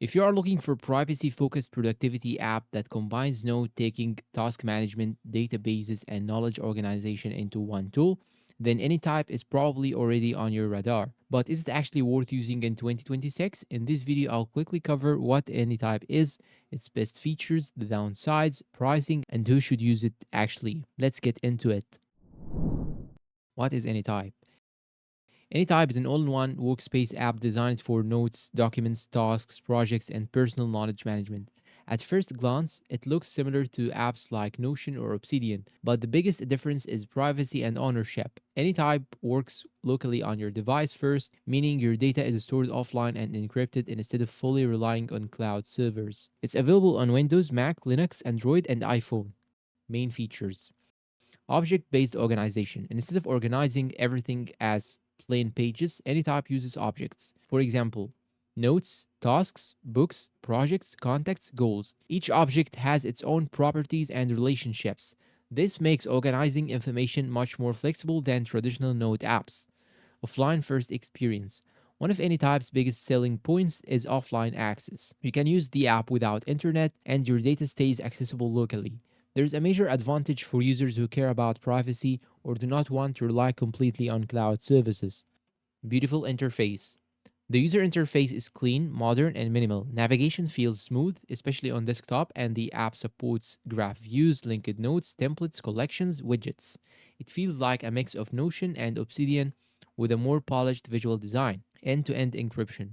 If you are looking for privacy-focused productivity app that combines note-taking, task management, databases, and knowledge organization into one tool, then Anytype is probably already on your radar. But is it actually worth using in 2026? In this video, I'll quickly cover what Anytype is, its best features, the downsides, pricing, and who should use it actually. Let's get into it. What is Anytype? Anytype is an all-in-one workspace app designed for notes, documents, tasks, projects, and personal knowledge management. At first glance, it looks similar to apps like Notion or Obsidian, but the biggest difference is privacy and ownership. Anytype works locally on your device first, meaning your data is stored offline and encrypted instead of fully relying on cloud servers. It's available on Windows, Mac, Linux, Android, and iPhone. Main features: object based organization. Instead of organizing everything as plain pages, Anytype uses objects. For example, notes, tasks, books, projects, contacts, goals. Each object has its own properties and relationships. This makes organizing information much more flexible than traditional note apps. Offline first experience. One of Anytype's biggest selling points is offline access. You can use the app without internet and your data stays accessible locally. There is a major advantage for users who care about privacy or do not want to rely completely on cloud services. Beautiful interface. The user interface is clean, modern, and minimal. Navigation feels smooth, especially on desktop, and the app supports graph views, linked notes, templates, collections, widgets. It feels like a mix of Notion and Obsidian with a more polished visual design. End-to-end encryption.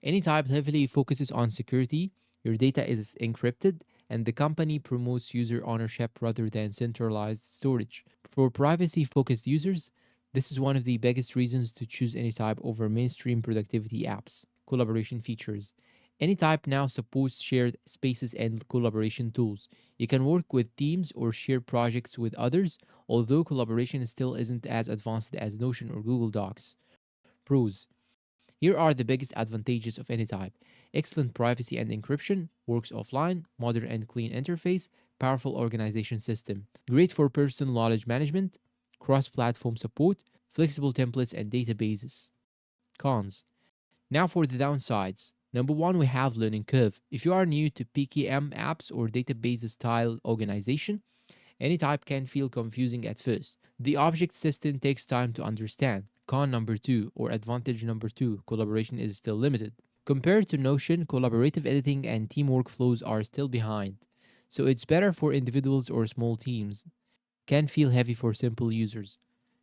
Anytype heavily focuses on security. Your data is encrypted, and the company promotes user ownership rather than centralized storage. For privacy focused users, this is one of the biggest reasons to choose Anytype over mainstream productivity apps. Collaboration features. Anytype now supports shared spaces and collaboration tools. You can work with teams or share projects with others, although collaboration still isn't as advanced as Notion or Google Docs. Pros. Here are the biggest advantages of Anytype: excellent privacy and encryption, works offline, modern and clean interface, powerful organization system, great for personal knowledge management, cross platform support, flexible templates and databases. Cons. Now for the downsides. Number one, we have learning curve. If you are new to PKM apps or database style organization, Anytype can feel confusing at first. The object system takes time to understand. Con number two, or advantage number two, collaboration is still limited. Compared to Notion, collaborative editing and team workflows are still behind. So it's better for individuals or small teams. Can feel heavy for simple users.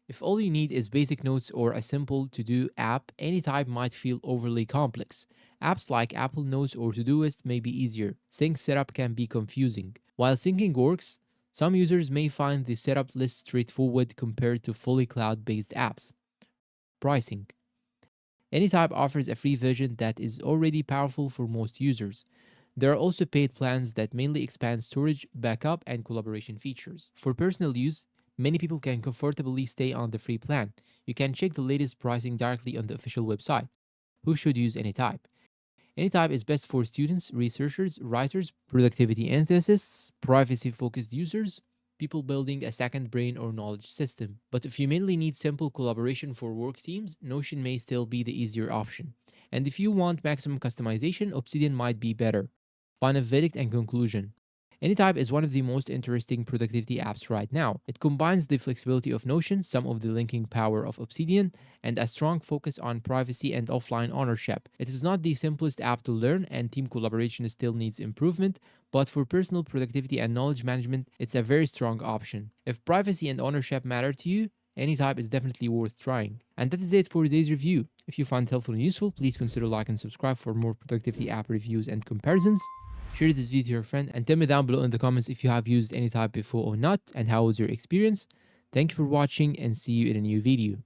If all you need is basic notes or a simple to do app, Anytype might feel overly complex. Apps like Apple Notes or Todoist may be easier. Sync setup can be confusing. While syncing works, some users may find the setup less straightforward compared to fully cloud based apps. Pricing. Anytype offers a free version that is already powerful for most users. There are also paid plans that mainly expand storage, backup, and collaboration features. For personal use, many people can comfortably stay on the free plan. You can check the latest pricing directly on the official website. Who should use Anytype? Anytype is best for students, researchers, writers, productivity enthusiasts, privacy focused users, people building a second brain or knowledge system. But if you mainly need simple collaboration for work teams, Notion may still be the easier option. And if you want maximum customization, Obsidian might be better. Final verdict and conclusion. Anytype is one of the most interesting productivity apps right now. It combines the flexibility of Notion, some of the linking power of Obsidian, and a strong focus on privacy and offline ownership. It is not the simplest app to learn, and team collaboration still needs improvement, but for personal productivity and knowledge management, it's a very strong option. If privacy and ownership matter to you, Anytype is definitely worth trying. And that is it for today's review. If you find it helpful and useful, please consider like and subscribe for more productivity app reviews and comparisons. Share this video to your friend and tell me down below in the comments if you have used Anytype before or not and how was your experience. Thank you for watching and see you in a new video.